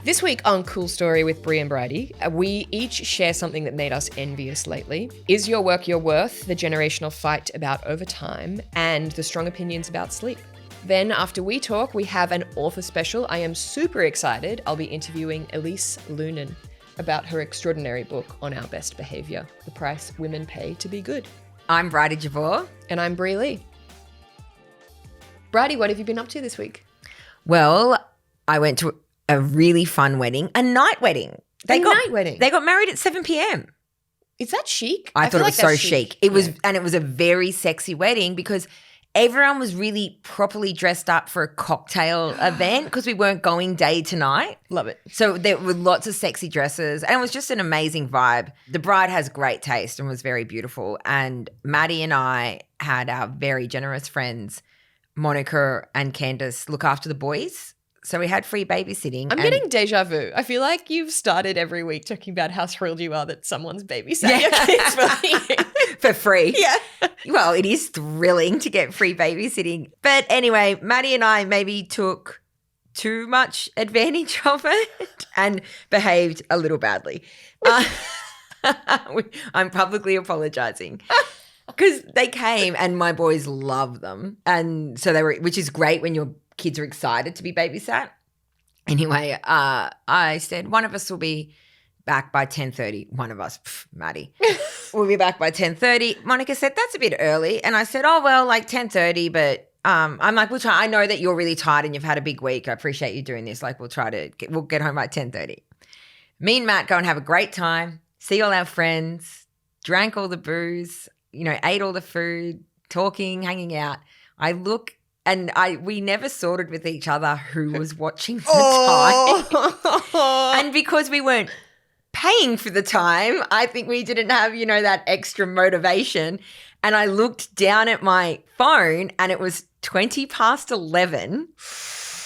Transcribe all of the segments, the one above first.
This week on Cool Story with Bri and Bridie, we each share something that made us envious lately. Is your work your worth? The generational fight about overtime, and the strong opinions about sleep. Then after we talk, we have an author special. I am super excited. I'll be interviewing Elise Loehnen about her extraordinary book, On Our Best Behaviour, The Price Women Pay to Be Good. I'm Bridie Javor. And I'm Bri Lee. Bridie, what have you been up to this week? Well, I went to a really fun wedding, a night wedding. Night wedding? They got married at 7 p.m. Is that chic? I thought it was so chic. It was, Yeah. and it was a very sexy wedding because everyone was really properly dressed up for a cocktail event because we weren't going day to night. Love it. So there were lots of sexy dresses and it was just an amazing vibe. The bride has great taste and was very beautiful. And Maddie and I had our very generous friends, Monica and Candace, look after the boys. So we had free babysitting. I'm getting deja vu. I feel like you've started every week talking about how thrilled you are that someone's babysat your kids for you. For free. Yeah. Well, it is thrilling to get free babysitting. But anyway, Maddie and I maybe took too much advantage of it and behaved a little badly. I'm publicly apologising. Because they came and my boys love them. And so they were, which is great when your kids are excited to be babysat. Anyway, I said one of us will be back by 10:30. One of us, Maddie, will be back by 10:30. Monica said, that's a bit early. And I said, oh, well, like 10:30, but I'm like, we'll try. I know that you're really tired and you've had a big week. I appreciate you doing this. Like we'll get home by 10:30. Me and Matt go and have a great time, see all our friends, drank all the booze, ate all the food, talking, hanging out. I look and we never sorted with each other who was watching the time. And because we weren't paying for the time, I think we didn't have, that extra motivation. And I looked down at my phone and it was 20 past 11.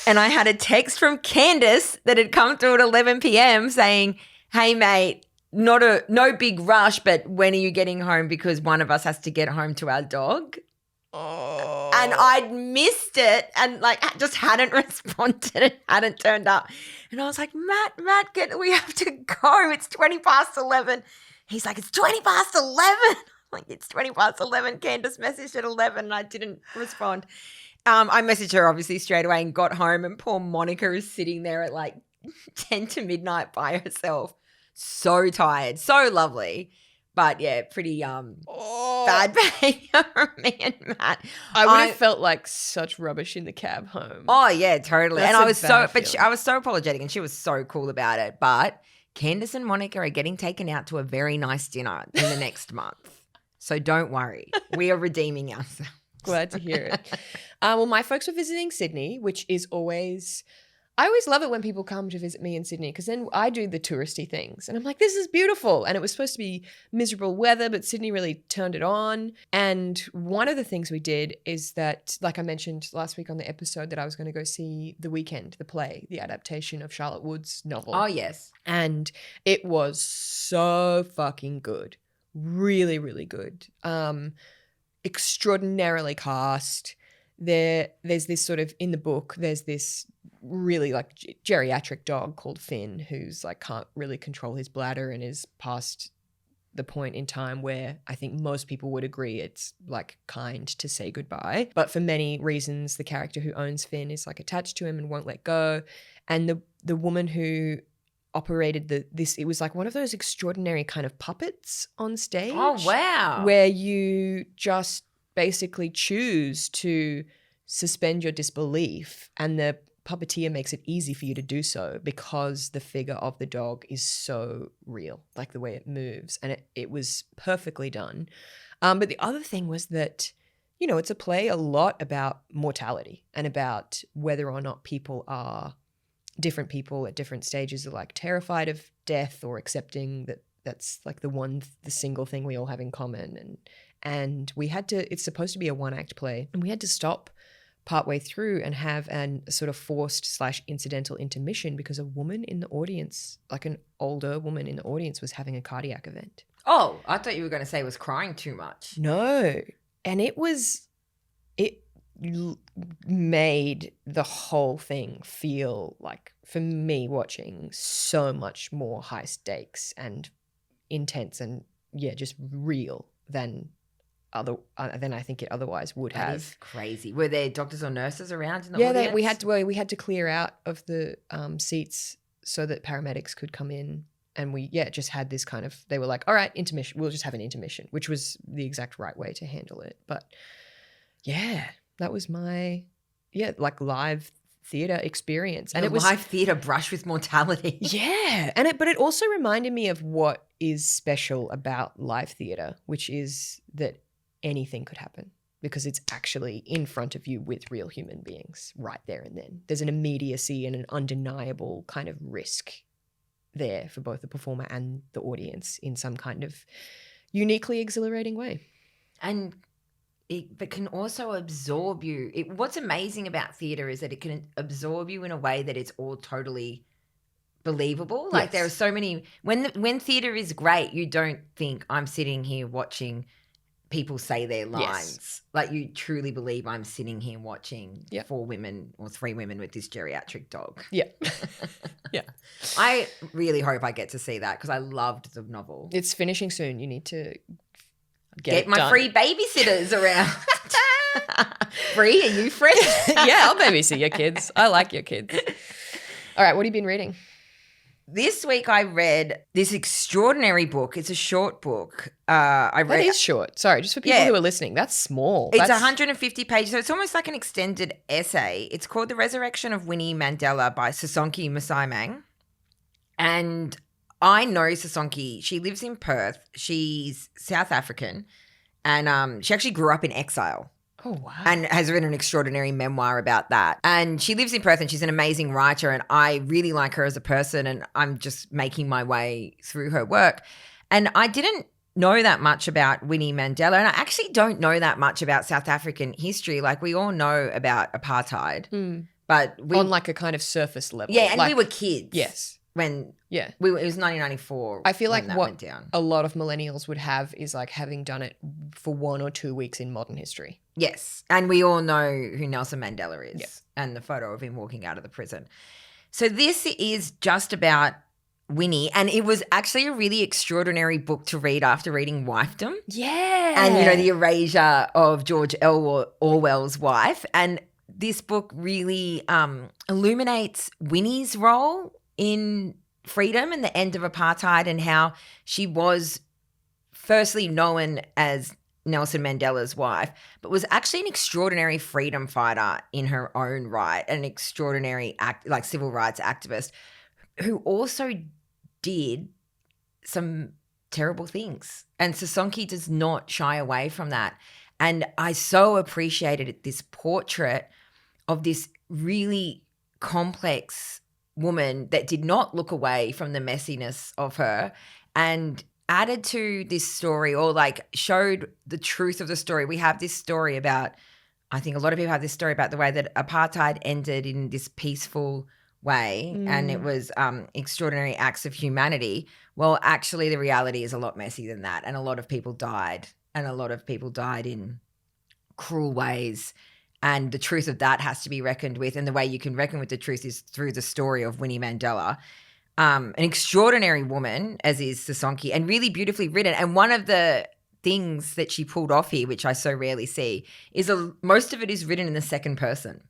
And I had a text from Candace that had come through at 11 p.m. saying, hey, mate, no big rush, but when are you getting home? Because one of us has to get home to our dog. Oh. And I'd missed it and just hadn't responded and hadn't turned up. And I was like, Matt, we have to go. It's 20 past 11. He's like, it's 20 past 11. I'm like, it's 20 past 11. Candace messaged at 11 and I didn't respond. I messaged her obviously straight away and got home and poor Monica is sitting there at 10 to midnight by herself. So tired, so lovely. But yeah, pretty bad behavior from me and Matt. I would have felt like such rubbish in the cab home. Oh yeah, totally. That's and I was feeling. I was so apologetic and she was so cool about it. But Candace and Monica are getting taken out to a very nice dinner in the next month. So don't worry. We are redeeming ourselves. Glad to hear it. Well, my folks were visiting Sydney, which is I always love it when people come to visit me in Sydney because then I do the touristy things and I'm like, this is beautiful. And it was supposed to be miserable weather, but Sydney really turned it on. And one of the things we did is that, like I mentioned last week on the episode, that I was going to go see The Weekend, the play, the adaptation of Charlotte Wood's novel. Oh, yes. And it was so fucking good. Really, really good. Extraordinarily cast. There's this sort of, in the book, there's this really geriatric dog called Finn who's can't really control his bladder and is past the point in time where I think most people would agree it's kind to say goodbye. But for many reasons, the character who owns Finn is attached to him and won't let go. And the woman who operated it was one of those extraordinary kind of puppets on stage. Oh, wow. Where you just basically choose to suspend your disbelief and the puppeteer makes it easy for you to do so because the figure of the dog is so real, the way it moves. And it was perfectly done. But the other thing was that, it's a play a lot about mortality and about whether or not different people at different stages are terrified of death or accepting that that's the single thing we all have in common. And we had to, it's supposed to be a one-act play, and we had to stop partway through and have a sort of forced/incidental intermission because a woman in the audience, an older woman in the audience, was having a cardiac event. Oh, I thought you were going to say was crying too much. No. And made the whole thing feel like, for me watching, so much more high stakes and intense and just real than I think it otherwise would have. That is crazy. Were there doctors or nurses around in the Yeah, audience? we had to clear out of the seats so that paramedics could come in, and we just had this kind of. They were like, "All right, intermission. We'll just have an intermission," which was the exact right way to handle it. But yeah, that was my like live theatre experience, and the it was live theatre brush with mortality. Yeah, but it also reminded me of what is special about live theatre, which is that anything could happen because it's actually in front of you with real human beings right there and then. There's an immediacy and an undeniable kind of risk there for both the performer and the audience in some kind of uniquely exhilarating way. And but can also absorb you. What's amazing about theatre is that it can absorb you in a way that it's all totally believable. Like there are so many when theatre is great, you don't think I'm sitting here watching people say their lines. Yes. Like you truly believe I'm sitting here watching 4 women or 3 women with this geriatric dog. Yeah. Yeah. I really hope I get to see that because I loved the novel. It's finishing soon. You need to get my done. Free babysitters around. Bri, are you free? Yeah, I'll babysit your kids. I like your kids. All right, what have you been reading? This week I read this extraordinary book. It's a short book. That is short. Sorry, just for people who are listening, that's small. It's 150 pages, so it's almost like an extended essay. It's called The Resurrection of Winnie Mandela by Sisonke Musaimang. And I know Sisonke. She lives in Perth. She's South African. And she actually grew up in exile. Oh, wow. And has written an extraordinary memoir about that. And she lives in Perth and she's an amazing writer and I really like her as a person and I'm just making my way through her work. And I didn't know that much about Winnie Mandela and I actually don't know that much about South African history. Like we all know about apartheid. But on like a kind of surface level. Yeah, and like, we were kids. Yes. When it was 1994. I feel like that what went down. A lot of millennials would have is like having done it for 1 or 2 weeks in modern history. Yes. And we all know who Nelson Mandela is and the photo of him walking out of the prison. So this is just about Winnie and it was actually a really extraordinary book to read after reading Wifedom. Yeah. And, the erasure of George Orwell's wife. And this book really illuminates Winnie's role in freedom and the end of apartheid and how she was firstly known as Nelson Mandela's wife, but was actually an extraordinary freedom fighter in her own right, an extraordinary civil rights activist who also did some terrible things. And Sisonke does not shy away from that. And I so appreciated this portrait of this really complex woman that did not look away from the messiness of her and added to this story or like showed the truth of the story. We have this story about, I think a lot of people have this story about the way that apartheid ended in this peaceful way and it was extraordinary acts of humanity. Well, actually the reality is a lot messy than that and a lot of people died and a lot of people died in cruel ways. And the truth of that has to be reckoned with. And the way you can reckon with the truth is through the story of Winnie Mandela, an extraordinary woman, as is Sisonke, and really beautifully written. And one of the things that she pulled off here, which I so rarely see, is most of it is written in the second person.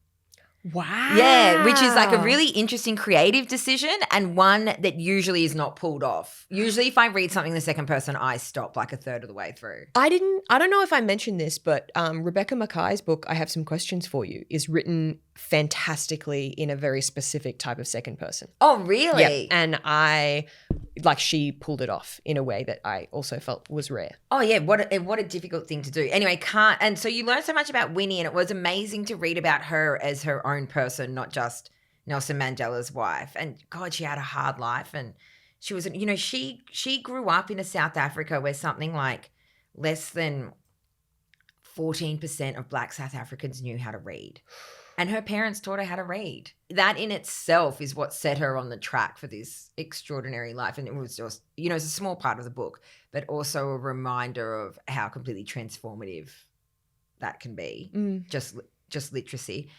Wow. Yeah, which is like a really interesting creative decision and one that usually is not pulled off. Usually if I read something in the second person, I stop like a third of the way through. I don't know if I mentioned this, but Rebecca Mackay's book, I Have Some Questions For You, is written fantastically in a very specific type of second person. Oh, really? Yeah. And she pulled it off in a way that I also felt was rare. Oh yeah, what a difficult thing to do. Anyway, and so you learn so much about Winnie and it was amazing to read about her as her own person, not just Nelson Mandela's wife. And God, she had a hard life and she was, she grew up in a South Africa where something like less than 14% of Black South Africans knew how to read. And her parents taught her how to read. That in itself is what set her on the track for this extraordinary life. And it was just, it's a small part of the book, but also a reminder of how completely transformative that can be. Just just literacy.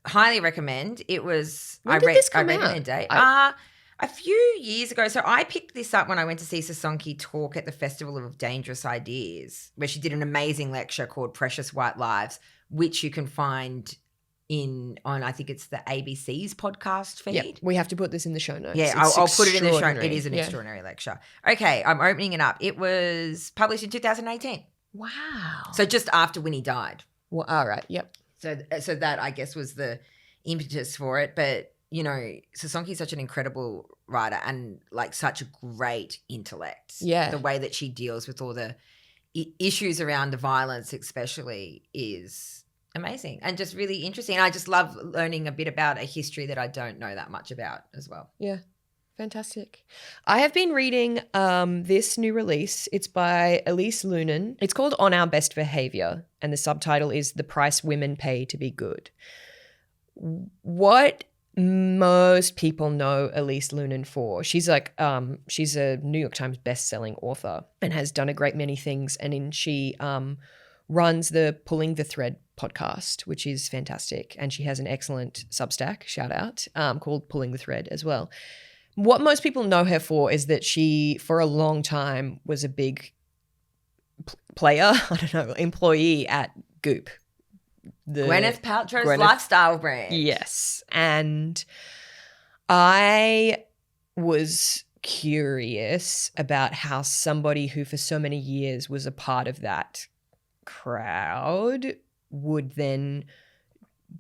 Highly recommend. It was When did this come I read out? it in a day. A few years ago. So I picked this up when I went to see Sasonki talk at the Festival of Dangerous Ideas, where she did an amazing lecture called Precious White Lives, which you can find on I think it's the ABC's podcast feed. Yep. We have to put this in the show notes. Yeah, It's I'll put it in the show. extraordinary. It is an extraordinary lecture. Okay, I'm opening it up. It was published in 2018. Wow. So just after Winnie died. Well, all right. Yep. So that I guess was the impetus for it. But, you know, Sasonki's such an incredible writer and like such a great intellect. Yeah. The way that she deals with all the issues around the violence especially is amazing and just really interesting. And I just love learning a bit about a history that I don't know that much about as well. Yeah. Fantastic. I have been reading this new release. It's by Elise Loehnen. It's called On Our Best Behaviour, and the subtitle is The Price Women Pay to Be Good. What most people know Elise Loehnen for, she's she's a New York Times best-selling author and has done a great many things. And she runs the Pulling the Thread podcast, which is fantastic. And she has an excellent Substack, shout out, called Pulling the Thread as well. What most people know her for is that she, for a long time, was a big player, employee at Goop. Gwyneth Paltrow's lifestyle brand. Yes. And I was curious about how somebody who for so many years was a part of that crowd would then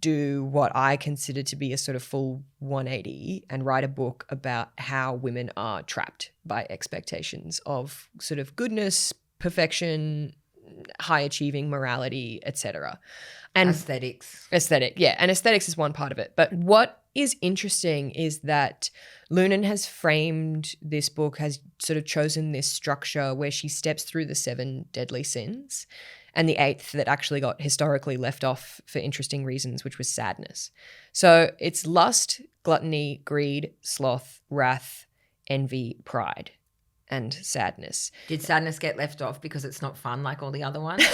do what I consider to be a sort of full 180 and write a book about how women are trapped by expectations of sort of goodness, perfection, high achieving morality, etc. And aesthetics. Yeah. And aesthetics is one part of it. But what is interesting is that Loehnen has framed this book, has sort of chosen this structure where she steps through the 7 deadly sins and the 8th that actually got historically left off for interesting reasons, which was sadness. So it's lust, gluttony, greed, sloth, wrath, envy, pride, and sadness. Did sadness get left off because it's not fun like all the other ones?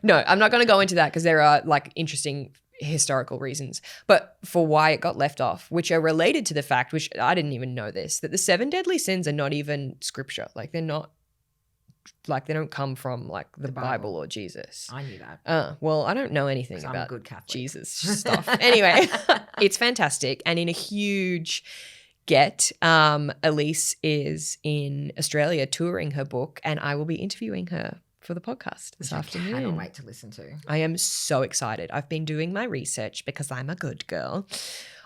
No, I'm not going to go into that because there are like interesting historical reasons, but for why it got left off, which are related to the fact, which I didn't even know this, that the 7 deadly sins are not even scripture. Like they're not, like they don't come from like the Bible or Jesus. I knew that. Well, I don't know anything about good Catholic. Jesus stuff. Anyway, it's fantastic. And in a huge get, Elise is in Australia touring her book, and I will be interviewing her for the podcast this afternoon. I cannot wait to listen to. I am so excited. I've been doing my research because I'm a good girl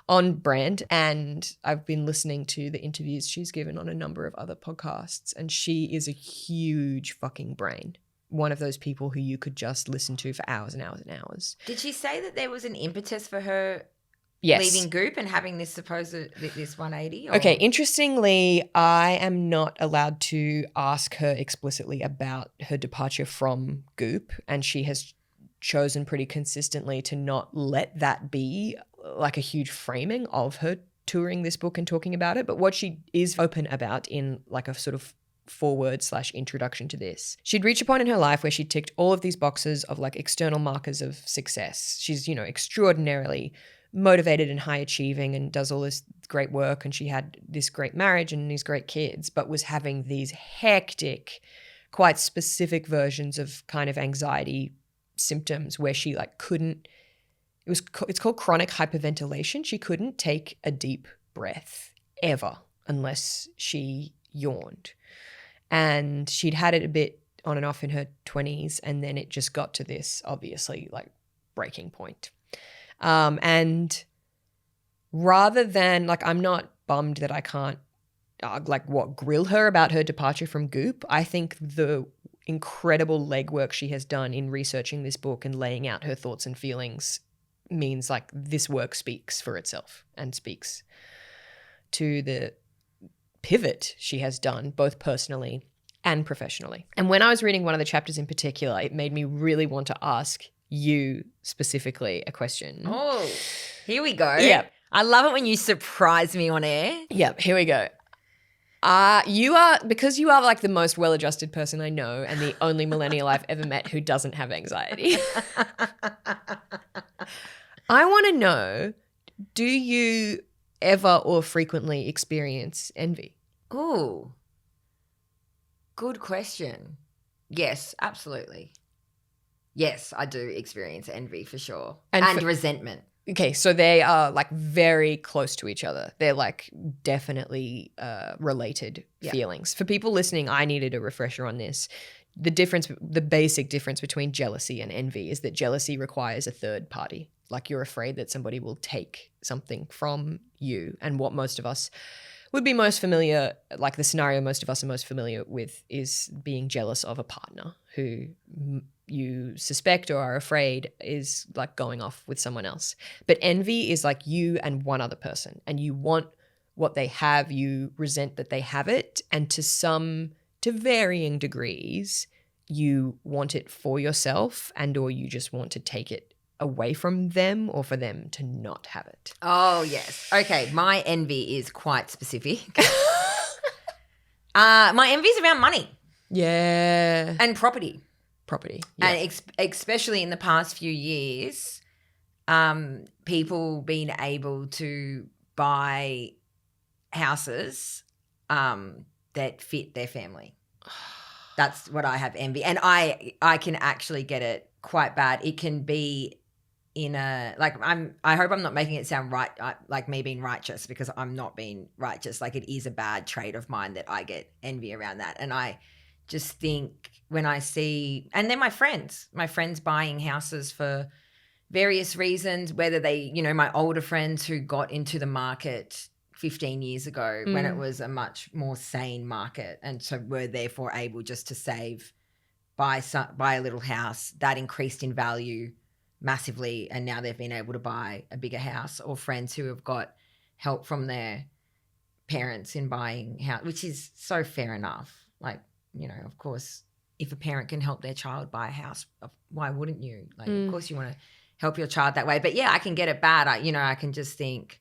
on brand, and I've been listening to the interviews she's given on a number of other podcasts, and she is a huge fucking brain. One of those people who you could just listen to for hours and hours and hours. Did she say that there was an impetus for her Leaving leaving Goop and having this this 180? Or? Okay, interestingly, I am not allowed to ask her explicitly about her departure from Goop, and she has chosen pretty consistently to not let that be like a huge framing of her touring this book and talking about it. But what she is open about in like a sort of foreword/introduction to this, she'd reached a point in her life where she ticked all of these boxes of like external markers of success. She's, extraordinarily motivated and high achieving and does all this great work, and she had this great marriage and these great kids, but was having these hectic, quite specific versions of kind of anxiety symptoms where she like couldn't, it's called chronic hyperventilation. She couldn't take a deep breath ever unless she yawned. And she'd had it a bit on and off in her 20s, and then it just got to this obviously like breaking point. And rather than like, I'm not bummed that I can't grill her about her departure from Goop. I think the incredible legwork she has done in researching this book and laying out her thoughts and feelings means like this work speaks for itself and speaks to the pivot she has done both personally and professionally. And when I was reading one of the chapters in particular, it made me really want to ask you specifically a question. Oh, here we go. Yeah. I love it when you surprise me on air. Yeah, here we go. You are, because you are like the most well-adjusted person I know and the only millennial I've ever met who doesn't have anxiety. I want to know, do you ever or frequently experience envy? Ooh, good question. Yes, absolutely. Yes, I do experience envy for sure. And resentment. Okay, so they are like very close to each other. They're like definitely related feelings. For people listening, I needed a refresher on this. The basic difference between jealousy and envy is that jealousy requires a third party. Like you're afraid that somebody will take something from you. And what most of us would be most familiar, like the scenario most of us are most familiar with, is being jealous of a partner who you suspect or are afraid is like going off with someone else. But envy is like you and one other person, and you want what they have, you resent that they have it, and to varying degrees, you want it for yourself and or you just want to take it away from them or for them to not have it. Oh, yes. Okay, my envy is quite specific. My envy is around money. Yeah. And property. Yeah. And especially in the past few years, people being able to buy houses that fit their family. That's what I have envy. And I can actually get it quite bad. It can be in a, like, I hope I'm not making it sound right, like me being righteous, because I'm not being righteous. Like, it is a bad trait of mine that I get envy around that. And I just think when I see, and then my friends buying houses for various reasons, whether they, you know, my older friends who got into the market 15 years ago when it was a much more sane market, and so were therefore able just to save, buy a little house that increased in value massively, and now they've been able to buy a bigger house, or friends who have got help from their parents in buying house, which is so fair enough. Like, you know, of course, if a parent can help their child buy a house, why wouldn't you? Like, of course you want to help your child that way. But yeah, I can get it bad. I can just think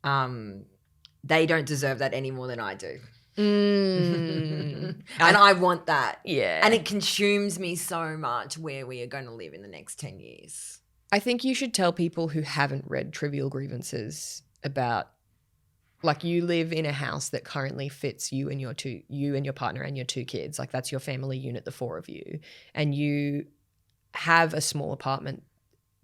they don't deserve that any more than I do. And I want that. Yeah. And it consumes me so much where we are going to live in the next 10 years. I think you should tell people who haven't read Trivial Grievances about, like, you live in a house that currently fits you and your partner and your two kids. Like, that's your family unit, the four of you. And you have a small apartment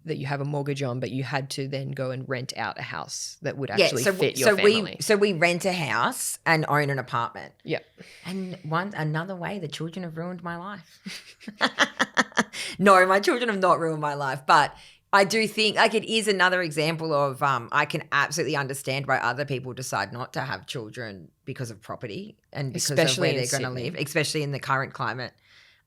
that you have a mortgage on, but you had to then go and rent out a house that would actually fit your family. So we rent a house and own an apartment. Yep. And another way the children have ruined my life. No, my children have not ruined my life, but I do think, like, it is another example of I can absolutely understand why other people decide not to have children because of property and because Especially of where they're going to live, especially in the current climate.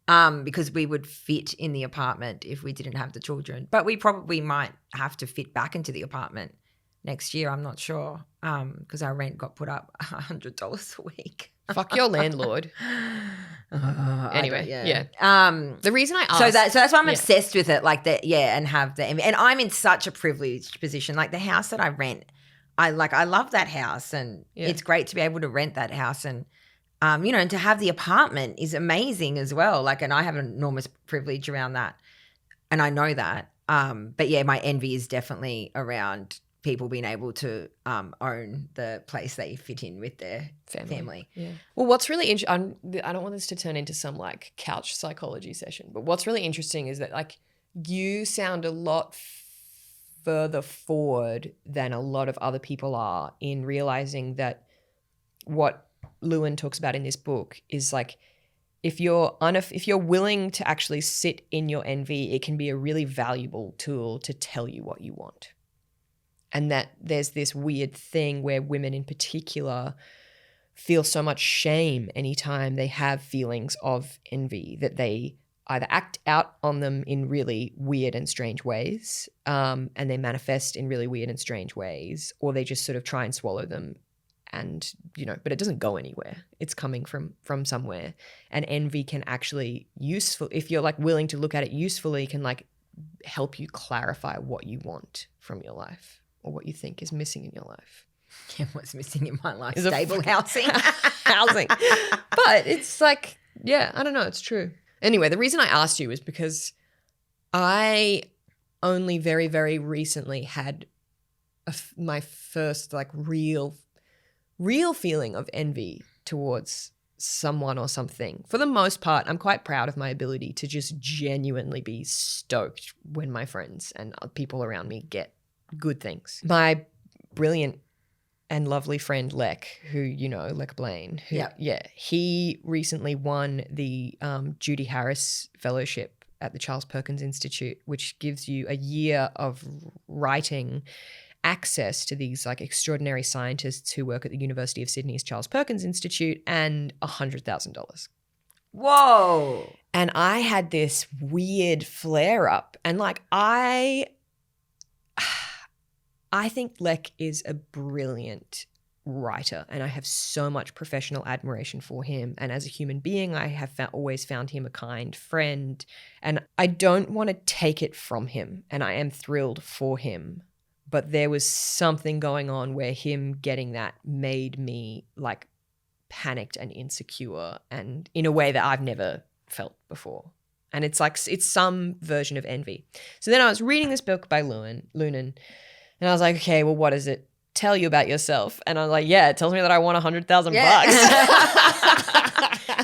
Because we would fit in the apartment if we didn't have the children. But we probably might have to fit back into the apartment next year. I'm not sure, because our rent got put up $100 a week. Fuck your landlord. Anyway, yeah. The reason I asked, so that's why I'm obsessed with it, like that, and have the envy. And I'm in such a privileged position. Like, the house that I rent, I love that house, and it's great to be able to rent that house, and and to have the apartment is amazing as well. Like, and I have an enormous privilege around that, and I know that. But yeah, my envy is definitely around people being able to own the place they fit in with their family. Yeah. Well, what's really interesting, I don't want this to turn into some like couch psychology session, but what's really interesting is that, like, you sound a lot further forward than a lot of other people are in realizing that what Loehnen talks about in this book is, like, if you're willing to actually sit in your envy, it can be a really valuable tool to tell you what you want. And that there's this weird thing where women in particular feel so much shame anytime they have feelings of envy, that they either act out on them in really weird and strange ways, and they manifest in really weird and strange ways, or they just sort of try and swallow them. And, but it doesn't go anywhere. It's coming from somewhere. And envy can actually if you're like willing to look at it usefully, can like help you clarify what you want from your life or what you think is missing in your life. Yeah, what's missing in my life? Is a Stable housing. housing. But it's like, yeah, I don't know. It's true. Anyway, the reason I asked you is because I only very, very recently had my first like real feeling of envy towards someone or something. For the most part, I'm quite proud of my ability to just genuinely be stoked when my friends and people around me get good things. My brilliant and lovely friend Lek, who you know, Lek Blaine, who, he recently won the Judy Harris Fellowship at the Charles Perkins Institute, which gives you a year of writing access to these like extraordinary scientists who work at the University of Sydney's Charles Perkins Institute and $100,000. Whoa. And I had this weird flare up, and like I think Lek is a brilliant writer, and I have so much professional admiration for him. And as a human being, I have always found him a kind friend, and I don't want to take it from him, and I am thrilled for him. But there was something going on where him getting that made me like panicked and insecure, and in a way that I've never felt before. And it's like, it's some version of envy. So then I was reading this book by Loehnen, and I was like, okay, well, what does it tell you about yourself? And I was like, yeah, it tells me that I want $100,000 bucks.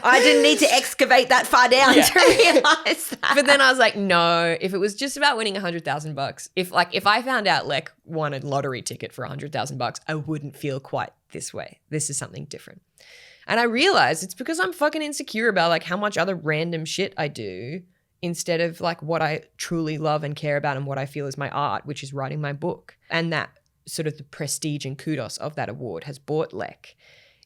I didn't need to excavate that far down to realize that. But then I was like, no, if it was just about winning $100,000, if I found out Lek won a lottery ticket for $100,000, I wouldn't feel quite this way. This is something different. And I realized it's because I'm fucking insecure about like how much other random shit I do instead of like what I truly love and care about and what I feel is my art, which is writing my book. And that sort of the prestige and kudos of that award has bought Lek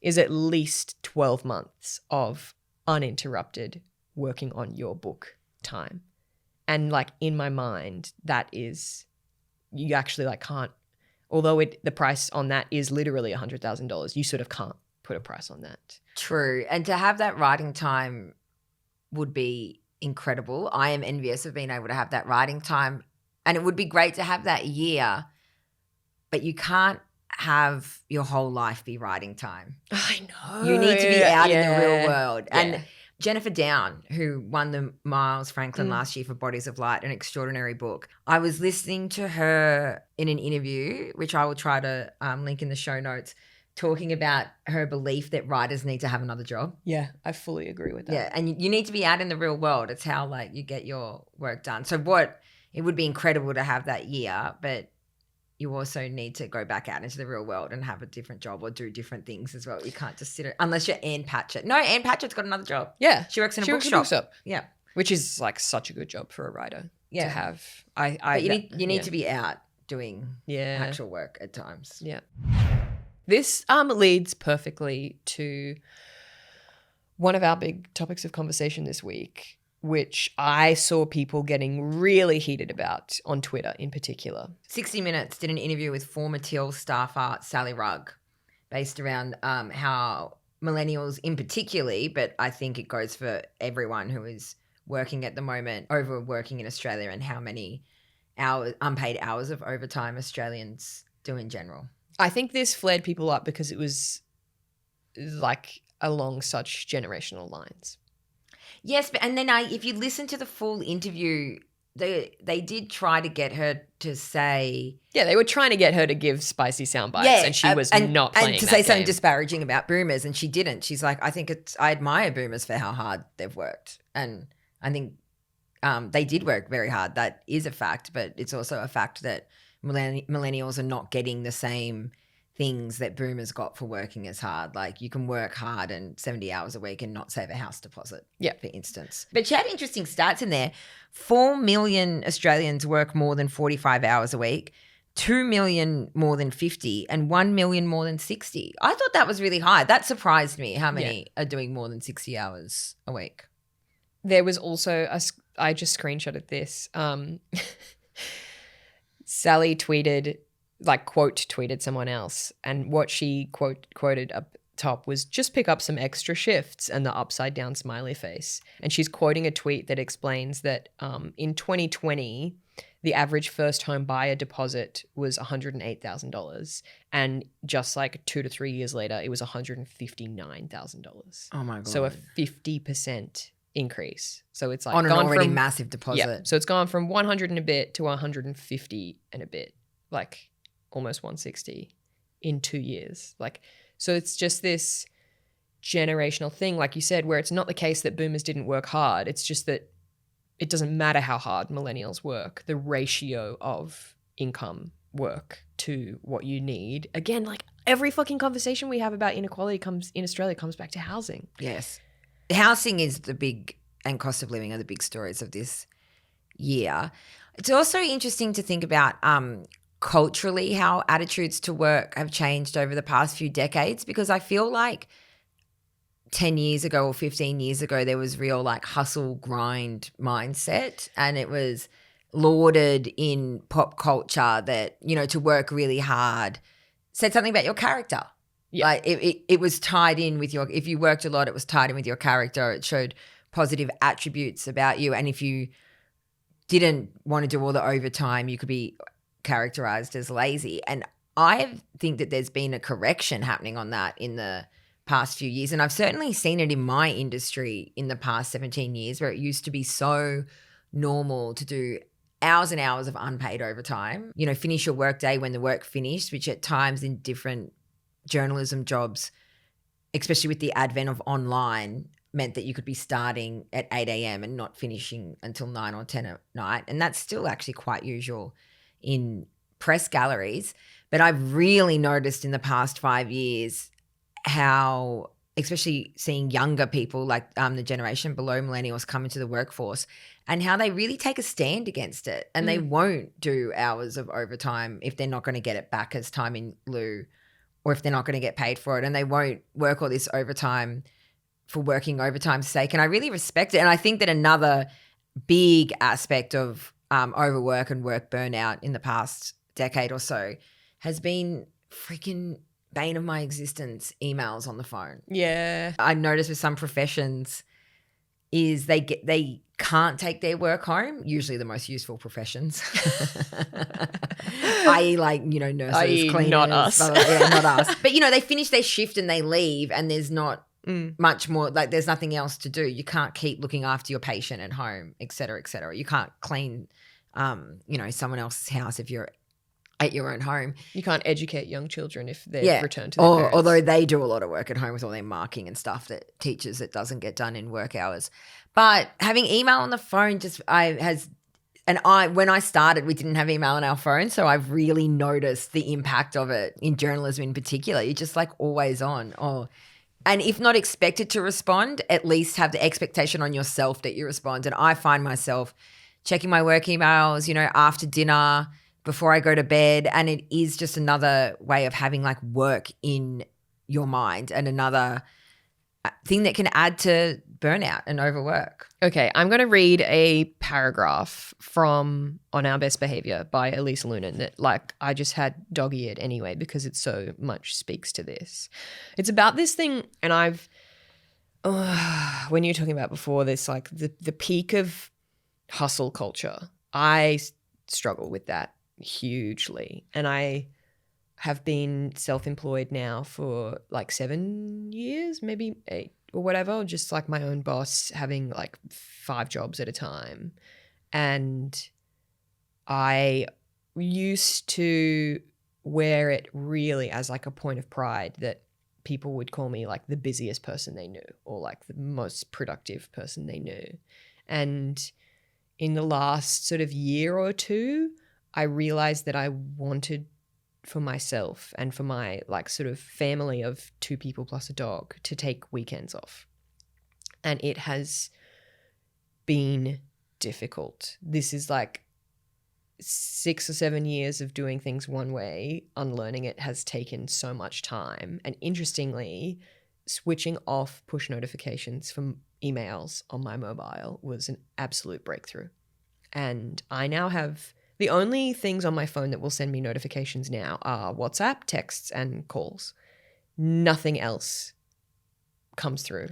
is at least 12 months of uninterrupted working on your book time. And like in my mind, that is, you actually like can't, although the price on that is literally $100,000, you sort of can't put a price on that. True. And to have that writing time would be incredible. I am envious of being able to have that writing time, and it would be great to have that year, but you can't have your whole life be writing time. I know. You need to be out in the real world. Yeah. And Jennifer Down, who won the Miles Franklin last year for Bodies of Light, an extraordinary book. I was listening to her in an interview, which I will try to link in the show notes, talking about her belief that writers need to have another job. Yeah, I fully agree with that. Yeah, and you need to be out in the real world. It's how like you get your work done. So it would be incredible to have that year, but you also need to go back out into the real world and have a different job or do different things as well. You can't just sit unless you're Anne Patchett. No, Anne Patchett's got another job. Yeah. She works in a bookshop. Yeah. Which is like such a good job for a writer to have. But you need to be out doing actual work at times. Yeah. This leads perfectly to one of our big topics of conversation this week, which I saw people getting really heated about on Twitter in particular. 60 Minutes did an interview with former Teal staffer Sally Rugg based around how millennials in particularly, but I think it goes for everyone who is working at the moment, overworking in Australia, and how many unpaid hours of overtime Australians do in general. I think this flared people up because it was like along such generational lines. Yes, but and then if you listen to the full interview, they did try to get her to say... Yeah, they were trying to get her to give spicy sound bites, and she was not playing and to that say game. something disparaging about boomers, and she didn't. She's like, I admire boomers for how hard they've worked, and I think they did work very hard. That is a fact, but it's also a fact that millennials are not getting the same things that boomers got for working as hard. Like you can work hard and 70 hours a week and not save a house deposit, for instance. But she had interesting stats in there. 4 million Australians work more than 45 hours a week, 2 million more than 50, and 1 million more than 60. I thought that was really high. That surprised me how many are doing more than 60 hours a week. There was also, I just screenshotted this. Sally tweeted, quote tweeted someone else, and what she quoted top was just pick up some extra shifts and the upside down smiley face. And she's quoting a tweet that explains that in 2020, the average first home buyer deposit was $108,000. And just like 2 to 3 years later, it was $159,000. Oh my God. So a 50% increase. So it's like on an gone already from, massive deposit. yeah, so it's gone from 100 and a bit to 150 and a bit, like almost 160 in 2 years. Like, so it's just this generational thing, like you said, where it's not the case that boomers didn't work hard. It's just that it doesn't matter how hard millennials work. The ratio of income work to what you need. Again, like every fucking conversation we have about inequality in Australia comes back to housing. Yes. Housing is the big, and cost of living are the big stories of this year. It's also interesting to think about culturally how attitudes to work have changed over the past few decades, because I feel like 10 years ago or 15 years ago, there was real like hustle grind mindset, and it was lauded in pop culture that, you know, to work really hard said something about your character. Yeah. Like it was tied in with your, if you worked a lot, it was tied in with your character. It showed positive attributes about you. And if you didn't want to do all the overtime, you could be characterized as lazy. And I think that there's been a correction happening on that in the past few years. And I've certainly seen it in my industry in the past 17 years, where it used to be so normal to do hours and hours of unpaid overtime, you know, finish your work day when the work finished, which at times in different journalism jobs, especially with the advent of online, meant that you could be starting at 8 a.m. and not finishing until 9 or 10 at night. And that's still actually quite usual in press galleries. But I've really noticed in the past 5 years how, especially seeing younger people like the generation below millennials come into the workforce, and how they really take a stand against it, and they won't do hours of overtime if they're not going to get it back as time in lieu, or if they're not going to get paid for it, and they won't work all this overtime for working overtime's sake. And I really respect it. And I think that another big aspect of overwork and work burnout in the past decade or so has been freaking bane of my existence, emails on the phone. Yeah. I noticed with some professions is they can't take their work home, usually the most useful professions, i.e. like, you know, nurses, cleaners. Not us. Yeah, not us. But, you know, they finish their shift and they leave, and there's not much more, like there's nothing else to do. You can't keep looking after your patient at home, et cetera, et cetera. You can't clean, you know, someone else's house if you're at your own home. You can't educate young children if they've returned to their parents. Although they do a lot of work at home with all their marking and stuff that teachers that doesn't get done in work hours. But having email on the phone when I started, we didn't have email on our phone, so I've really noticed the impact of it in journalism in particular. You're just like always on. And if not expected to respond, at least have the expectation on yourself that you respond. And I find myself checking my work emails, you know, after dinner, before I go to bed. And it is just another way of having like work in your mind, and another thing that can add to burnout and overwork. Okay, I'm going to read a paragraph from On Our Best Behaviour by Elise Loehnen that, like, I just had dog-eared anyway because it so much speaks to this. It's about this thing, and when you were talking about before this, like the peak of hustle culture, I struggle with that hugely. And I have been self-employed now for like 7 years, maybe 8 or whatever, just like my own boss, having like 5 jobs at a time. And I used to wear it really as like a point of pride that people would call me like the busiest person they knew, or like the most productive person they knew. And in the last sort of year or two, I realized that I wanted for myself and for my like sort of family of 2 people plus a dog to take weekends off. And it has been difficult. This is like 6 or 7 years of doing things one way. Unlearning it has taken so much time. And interestingly, switching off push notifications from emails on my mobile was an absolute breakthrough. And I now have the only things on my phone that will send me notifications now are WhatsApp, texts, and calls. nothing else comes through.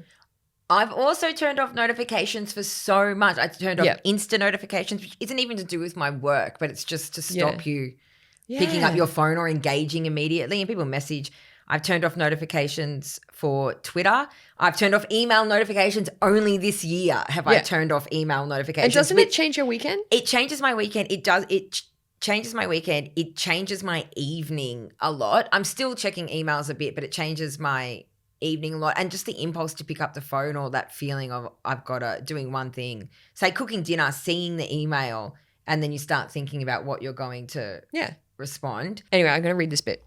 I've also turned off notifications for so much. I turned off Yeah. Insta notifications, which isn't even to do with my work, but it's just to stop you picking Yeah. up your phone or engaging immediately. And people message. I've turned off notifications for Twitter. I've turned off email notifications only this year. I turned off email notifications? And doesn't it change your weekend? It changes my weekend. It does. It changes my weekend. It changes my evening a lot. I'm still checking emails a bit, but it changes my evening a lot. And just the impulse to pick up the phone, or that feeling of I've got to doing one thing, say cooking dinner, seeing the email, and then you start thinking about what you're going to respond. Anyway, I'm going to read this bit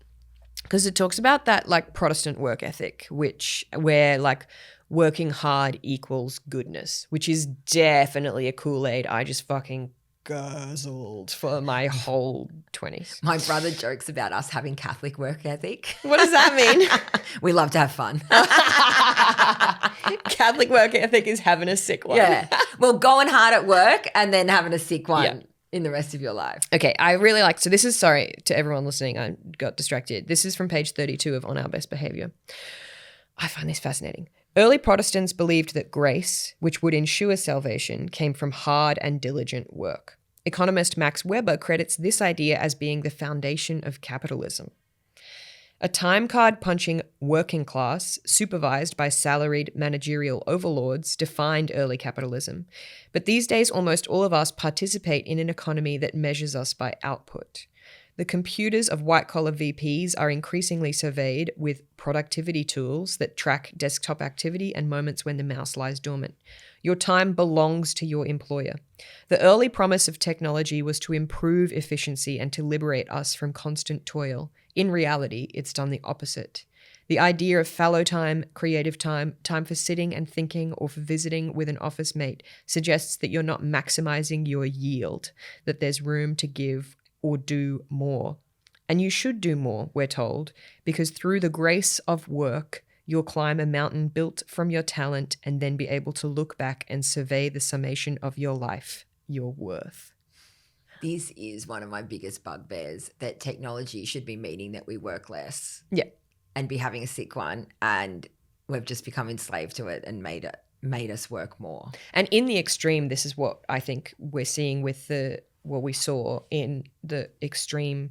because it talks about that like Protestant work ethic, where like working hard equals goodness, which is definitely a Kool-Aid I just fucking guzzled for my whole 20s. My brother jokes about us having Catholic work ethic. What does that mean? We love to have fun. Catholic work ethic is having a sick one. Yeah. Well, going hard at work and then having a sick one in the rest of your life. Okay, I really like, so this is, sorry to everyone listening, I got distracted. This is from page 32 of On Our Best Behaviour. I find this fascinating. Early Protestants believed that grace, which would ensure salvation, came from hard and diligent work. Economist Max Weber credits this idea as being the foundation of capitalism. A time card punching working class, supervised by salaried managerial overlords, defined early capitalism. But these days, almost all of us participate in an economy that measures us by output. The computers of white-collar VPs are increasingly surveyed with productivity tools that track desktop activity and moments when the mouse lies dormant. Your time belongs to your employer. The early promise of technology was to improve efficiency and to liberate us from constant toil. In reality, it's done the opposite. The idea of fallow time, creative time, time for sitting and thinking or for visiting with an office mate suggests that you're not maximizing your yield, that there's room to give or do more. And you should do more, we're told, because through the grace of work, you'll climb a mountain built from your talent and then be able to look back and survey the summation of your life, your worth. This is one of my biggest bugbears, that technology should be meaning that we work less. Yeah. And be having a sick one, and we've just become enslaved to it and made us work more. And in the extreme, this is what I think we're seeing with what we saw in the extreme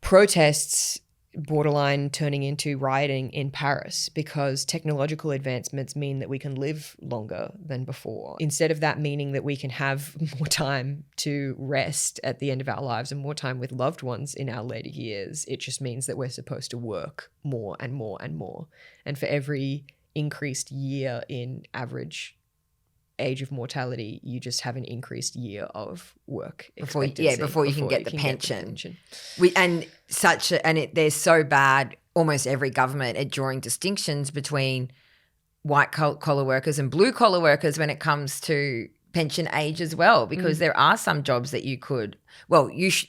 protests borderline turning into rioting in Paris, because technological advancements mean that we can live longer than before. Instead of that meaning that we can have more time to rest at the end of our lives and more time with loved ones in our later years, it just means that we're supposed to work more and more and more. And for every increased year in average age of mortality, you just have an increased year of work expectancy before you can get the pension. They're so bad, almost every government, at drawing distinctions between white collar workers and blue collar workers when it comes to pension age as well, because there are some jobs that you could,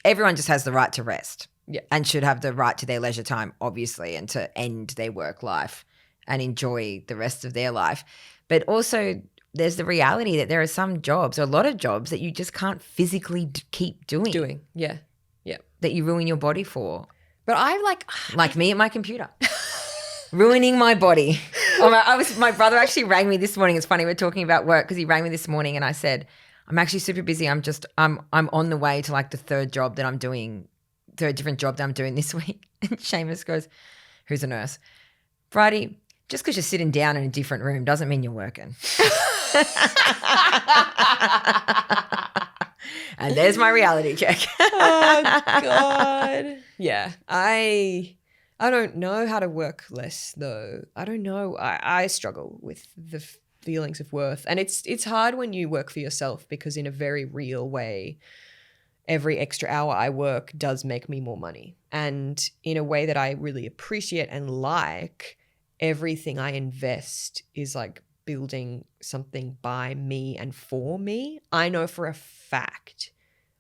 everyone just has the right to rest and should have the right to their leisure time, obviously, and to end their work life and enjoy the rest of their life. But also there's the reality that there are some jobs, or a lot of jobs, that you just can't physically keep doing. Yeah. That you ruin your body for. But I like me at my computer. Ruining my body. My brother actually rang me this morning. It's funny, we're talking about work, because he rang me this morning and I said, I'm actually super busy. I'm on the way to like the third different job that I'm doing this week. And Seamus goes, who's a nurse? Bridie, just because you're sitting down in a different room doesn't mean you're working. And there's my reality check. Oh, God. Yeah. I don't know how to work less, though. I don't know. I struggle with the feelings of worth. And it's hard when you work for yourself, because in a very real way, every extra hour I work does make me more money. And in a way that I really appreciate and like, everything I invest is like building something by me and for me. I know for a fact,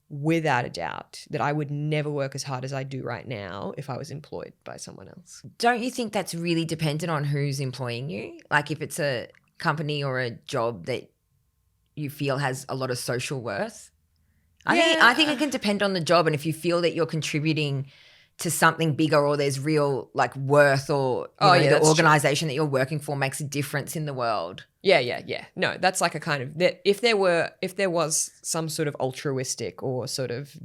without a doubt, that I would never work as hard as I do right now if I was employed by someone else. Don't you think that's really dependent on who's employing you? Like if it's a company or a job that you feel has a lot of social worth? I think it can depend on the job, and if you feel that you're contributing to something bigger, or there's real like worth, or the organization that you're working for makes a difference in the world. Yeah. No, that's like a kind of, if there was some sort of altruistic or sort of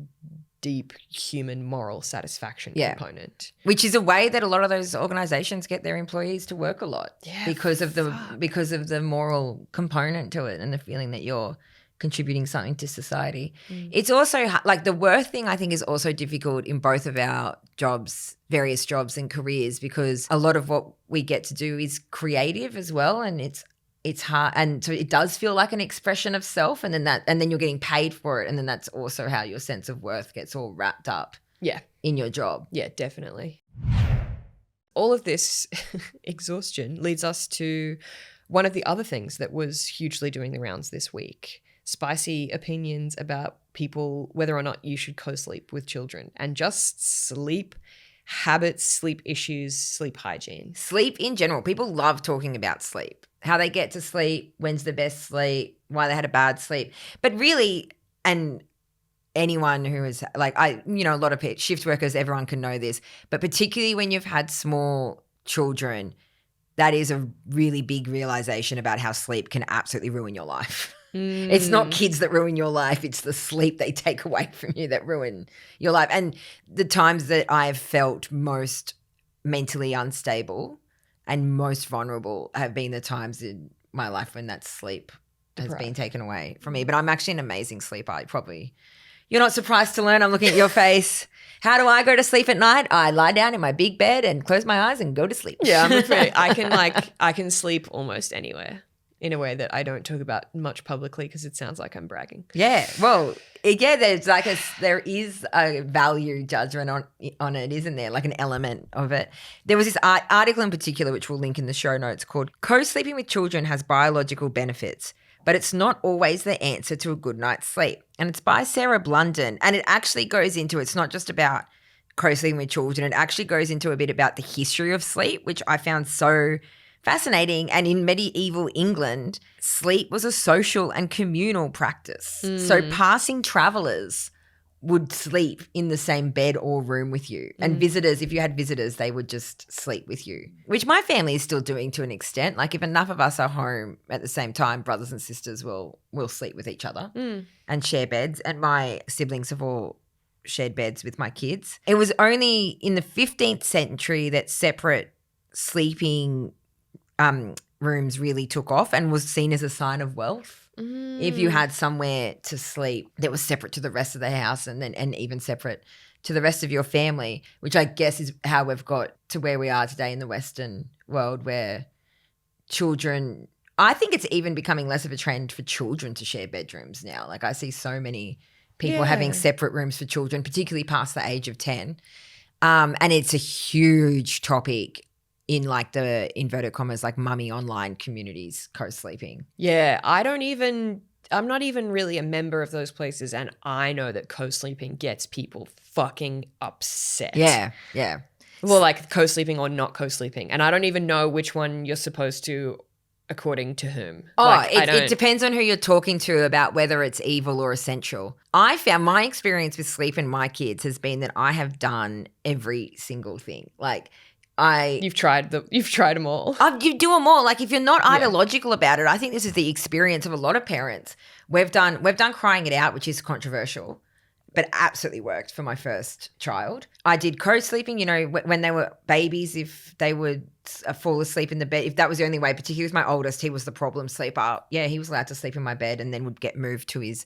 deep human moral satisfaction component, which is a way that a lot of those organizations get their employees to work a lot, because of the moral component to it and the feeling that you're contributing something to society. It's also like the worth thing, I think, is also difficult in both of our jobs, various jobs and careers, because a lot of what we get to do is creative as well, and it's hard, and so it does feel like an expression of self, and then you're getting paid for it, and then that's also how your sense of worth gets all wrapped up in your job. Yeah, definitely. All of this exhaustion leads us to one of the other things that was hugely doing the rounds this week: spicy opinions about people, whether or not you should co-sleep with children, and just sleep habits, sleep issues, sleep hygiene. Sleep in general. People love talking about sleep, how they get to sleep, when's the best sleep, why they had a bad sleep. But really, and anyone who is like, a lot of shift workers, everyone can know this, but particularly when you've had small children, that is a really big realization about how sleep can absolutely ruin your life. It's not kids that ruin your life. It's the sleep they take away from you that ruin your life. And the times that I've felt most mentally unstable and most vulnerable have been the times in my life when that sleep has been taken away from me. But I'm actually an amazing sleeper. You're not surprised to learn. I'm looking at your face. How do I go to sleep at night? I lie down in my big bed and close my eyes and go to sleep. Yeah, I'm afraid I can sleep almost anywhere, in a way that I don't talk about much publicly because it sounds like I'm bragging. Yeah. Well, there is a value judgment on it, isn't there? Like an element of it. There was this article in particular, which we'll link in the show notes, called "Co-Sleeping with Children Has Biological Benefits, but It's Not Always the Answer to a Good Night's Sleep." And it's by Sarah Blunden. And it actually goes into, it's not just about co-sleeping with children. It actually goes into a bit about the history of sleep, which I found so fascinating. And in medieval England, sleep was a social and communal practice. So passing travellers would sleep in the same bed or room with you. And visitors, if you had visitors, they would just sleep with you, which my family is still doing to an extent. Like if enough of us are home at the same time, brothers and sisters will sleep with each other and share beds. And my siblings have all shared beds with my kids. It was only in the 15th century that separate sleeping rooms really took off and was seen as a sign of wealth. If you had somewhere to sleep that was separate to the rest of the house and even separate to the rest of your family, which I guess is how we've got to where we are today in the Western world, where children, I think it's even becoming less of a trend for children to share bedrooms now. Like I see so many people having separate rooms for children, particularly past the age of 10. And it's a huge topic in like the inverted commas, like mummy online communities, co-sleeping. Yeah, I'm not even really a member of those places, and I know that co-sleeping gets people fucking upset. Yeah. Well, like co-sleeping or not co-sleeping. And I don't even know which one you're supposed to, according to whom. It depends on who you're talking to about whether it's evil or essential. I found my experience with sleep and my kids has been that I have done every single thing. Like you've tried them all. You do them all. Like if you're not ideological about it, I think this is the experience of a lot of parents. We've done crying it out, which is controversial, but absolutely worked for my first child. I did co-sleeping, when they were babies, if they would fall asleep in the bed, if that was the only way, particularly with my oldest, he was the problem sleeper. Yeah, he was allowed to sleep in my bed and then would get moved to his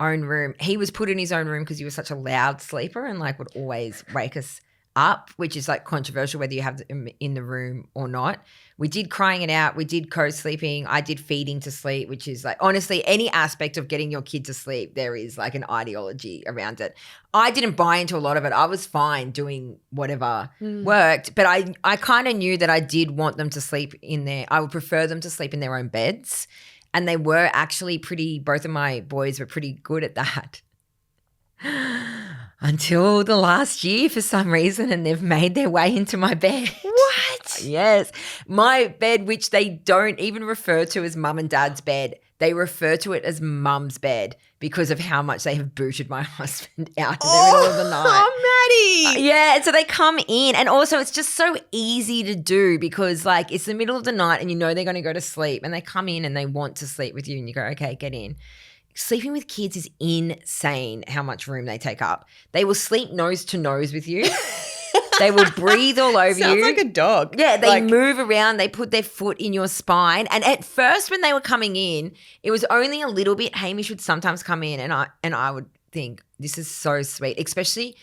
own room. He was put in his own room because he was such a loud sleeper and like would always wake us up, which is like controversial whether you have them in the room or not. We did crying it out. We did co-sleeping. I did feeding to sleep, which is like, honestly, any aspect of getting your kid to sleep, there is like an ideology around it. I didn't buy into a lot of it. I was fine doing whatever worked, but I kind of knew that I did want them to sleep in there. I would prefer them to sleep in their own beds. And they were actually both of my boys were pretty good at that. Until the last year for some reason, and they've made their way into my bed. What? Yes. My bed, which they don't even refer to as mum and dad's bed. They refer to it as mum's bed because of how much they have booted my husband out in the middle of the night. Oh, Maddie. Yeah, so they come in, and also it's just so easy to do because like it's the middle of the night and you know they're going to go to sleep, and they come in and they want to sleep with you and you go, okay, get in. Sleeping with kids is insane how much room they take up. They will sleep nose to nose with you. They will breathe all over you. Sounds like a dog. Yeah, they move around. They put their foot in your spine. And at first when they were coming in, it was only a little bit. Hamish would sometimes come in and I would think, this is so sweet, especially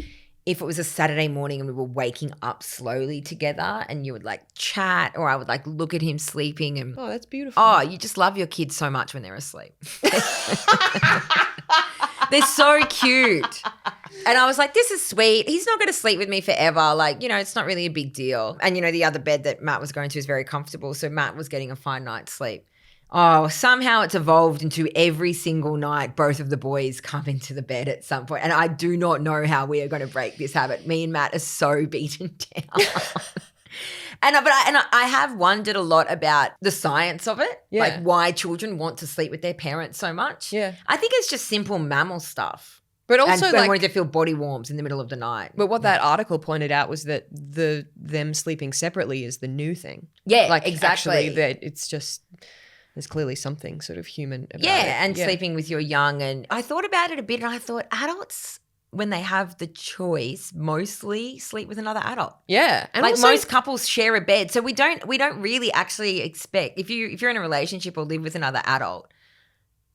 if it was a Saturday morning and we were waking up slowly together and you would like chat, or I would like look at him sleeping and oh, that's beautiful. Oh, you just love your kids so much when they're asleep. They're so cute. And I was like, this is sweet. He's not going to sleep with me forever. Like, you know, it's not really a big deal. And, you know, the other bed that Matt was going to is very comfortable. So Matt was getting a fine night's sleep. Oh, somehow it's evolved into every single night both of the boys come into the bed at some point. And I do not know how we are going to break this habit. Me and Matt are so beaten down. And I have wondered a lot about the science of it, like why children want to sleep with their parents so much. Yeah. I think it's just simple mammal stuff. But also and wanting to feel body warmth in the middle of the night. But what that article pointed out was that them sleeping separately is the new thing. Yeah, like exactly. Actually, that it's just there's clearly something sort of human about it. And sleeping with your young. And I thought about it a bit and I thought adults, when they have the choice, mostly sleep with another adult. Yeah. And like also, most couples share a bed. So we don't really actually expect, if you're in a relationship or live with another adult,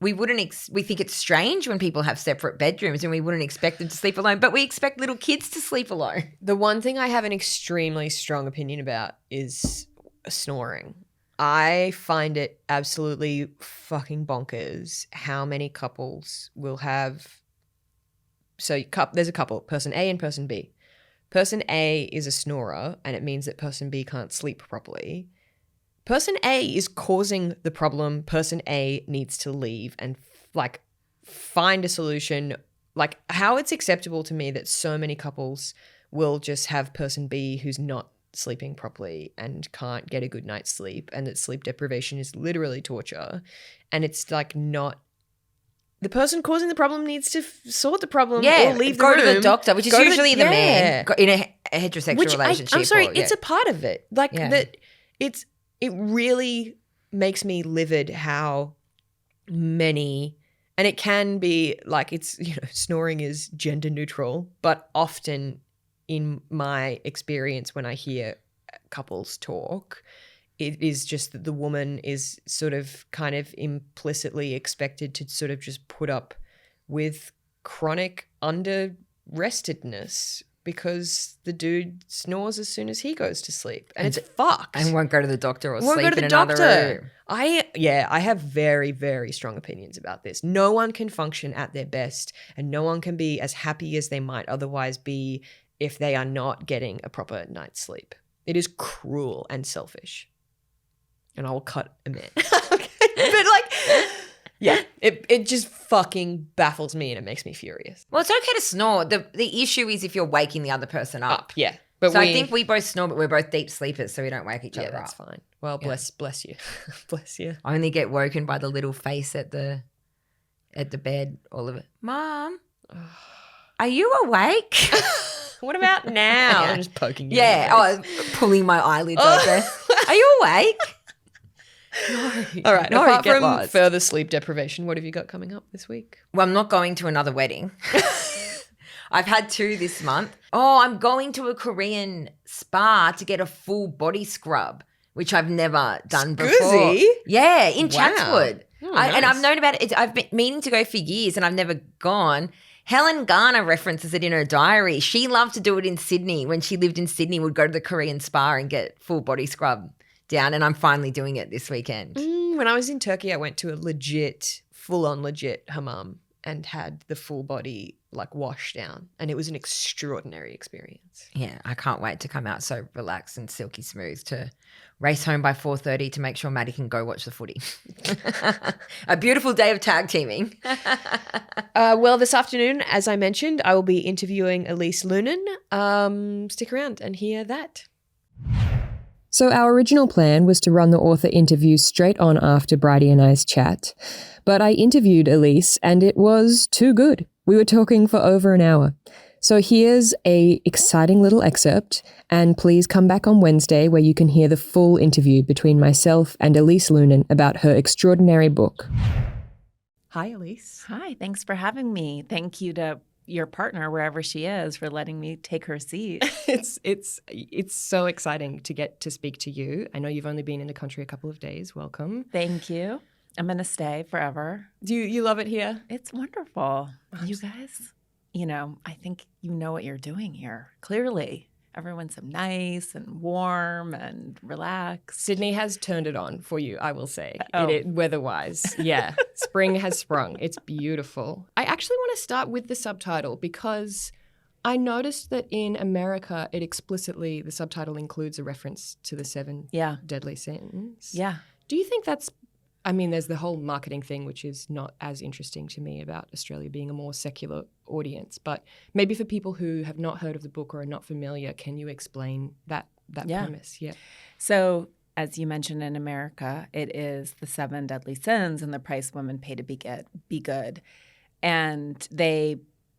we think it's strange when people have separate bedrooms and we wouldn't expect them to sleep alone, but we expect little kids to sleep alone. The one thing I have an extremely strong opinion about is snoring. I find it absolutely fucking bonkers how many couples will have. So there's a couple, person A and person B. Person A is a snorer and it means that person B can't sleep properly. Person A is causing the problem. Person A needs to leave and find a solution. Like, how it's acceptable to me that so many couples will just have person B who's not sleeping properly and can't get a good night's sleep, and that sleep deprivation is literally torture. And it's like not. The person causing the problem needs to sort the problem or leave the room. Go to the doctor, which is usually the man in a heterosexual relationship. I'm sorry, it's a part of it. Like that it really makes me livid how many, and it can be like it's, you know, snoring is gender neutral, but often in my experience when I hear couples talk, it is just that the woman is sort of kind of implicitly expected to sort of just put up with chronic under-restedness because the dude snores as soon as he goes to sleep. And it's fucked. And won't go to the doctor or won't sleep go to in the another doctor. room. I have very, very strong opinions about this. No one can function at their best and no one can be as happy as they might otherwise be if they are not getting a proper night's sleep. It is cruel and selfish. And I will cut a minute. Okay. But like, yeah, it just fucking baffles me and it makes me furious. Well, it's okay to snore. The issue is if you're waking the other person up. Yeah. But so I think we both snore, but we're both deep sleepers, so we don't wake each other up. Yeah, that's fine. Well, bless you. Bless you. I only get woken by the little face at the bed, all of it. Mom, are you awake? What about now? I'm just poking you. Yeah. Pulling my eyelids open. Are you awake? No. All right. Apart from further sleep deprivation, what have you got coming up this week? Well, I'm not going to another wedding. I've had 2 this month. Oh, I'm going to a Korean spa to get a full body scrub, which I've never done before. Yeah, in Chatswood. Oh, nice. And I've known about it. I've been meaning to go for years and I've never gone. Helen Garner references it in her diary. She loved to do it in Sydney. When she lived in Sydney, would go to the Korean spa and get full body scrub down, and I'm finally doing it this weekend. When I was in Turkey, I went to a full-on legit hammam and had the full body wash down, and it was an extraordinary experience. Yeah, I can't wait to come out so relaxed and silky smooth to race home by 4:30 to make sure Maddie can go watch the footy. A beautiful day of tag teaming. Well, this afternoon, as I mentioned, I will be interviewing Elise Loehnen. Stick around and hear that. So our original plan was to run the author interview straight on after Bridie and I's chat, but I interviewed Elise and it was too good. We were talking for over an hour. So here's a exciting little excerpt, and please come back on Wednesday where you can hear the full interview between myself and Elise Loehnen about her extraordinary book. Hi, Elise. Hi, thanks for having me. Thank you to your partner, wherever she is, for letting me take her seat. It's so exciting to get to speak to you. I know you've only been in the country a couple of days. Welcome. Thank you. I'm going to stay forever. Do you love it here? It's wonderful. You guys, I think you know what you're doing here. Clearly. Everyone's so nice and warm and relaxed. Sydney has turned it on for you, I will say, Oh. weather-wise. Yeah, spring has sprung. It's beautiful. I actually want to start with the subtitle because I noticed that in America, the subtitle includes a reference to the 7 deadly sins. Yeah. Do you think there's the whole marketing thing, which is not as interesting to me about Australia being a more secular audience. But maybe for people who have not heard of the book or are not familiar, can you explain that premise? Yeah. So, as you mentioned, in America, it is the 7 deadly sins and the price women pay to be good. And they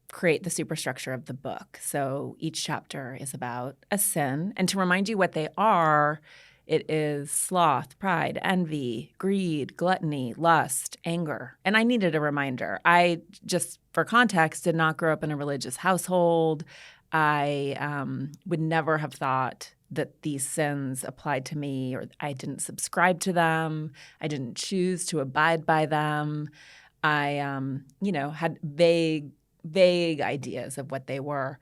create the superstructure of the book. So each chapter is about a sin. And to remind you what they are, it is sloth, pride, envy, greed, gluttony, lust, anger. And I needed a reminder. I just, for context, did not grow up in a religious household. I would never have thought that these sins applied to me, or I didn't subscribe to them. I didn't choose to abide by them. I, had vague ideas of what they were.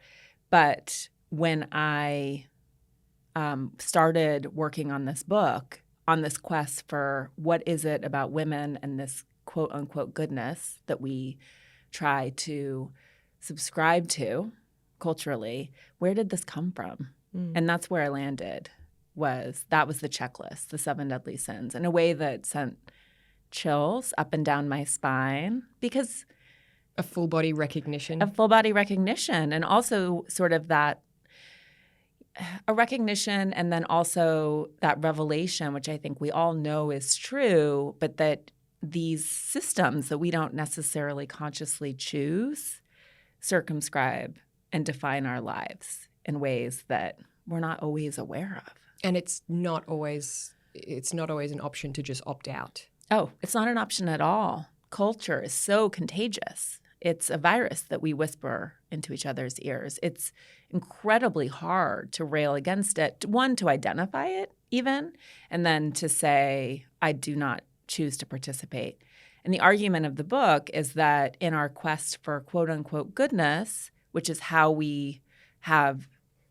But when I started working on this book, on this quest for what is it about women and this quote unquote goodness that we try to subscribe to culturally, where did this come from? And that's where I landed. That was the checklist, the 7 deadly sins, in a way that sent chills up and down my spine, because a full body recognition, and also sort of that a recognition, and then also that revelation, which I think we all know is true, but that these systems that we don't necessarily consciously choose circumscribe and define our lives in ways that we're not always aware of. And it's not always an option to just opt out. Oh, it's not an option at all. Culture is so contagious. It's a virus that we whisper into each other's ears. It's incredibly hard to rail against it. One, to identify it even, and then to say, I do not choose to participate. And the argument of the book is that in our quest for quote unquote goodness, which is how we have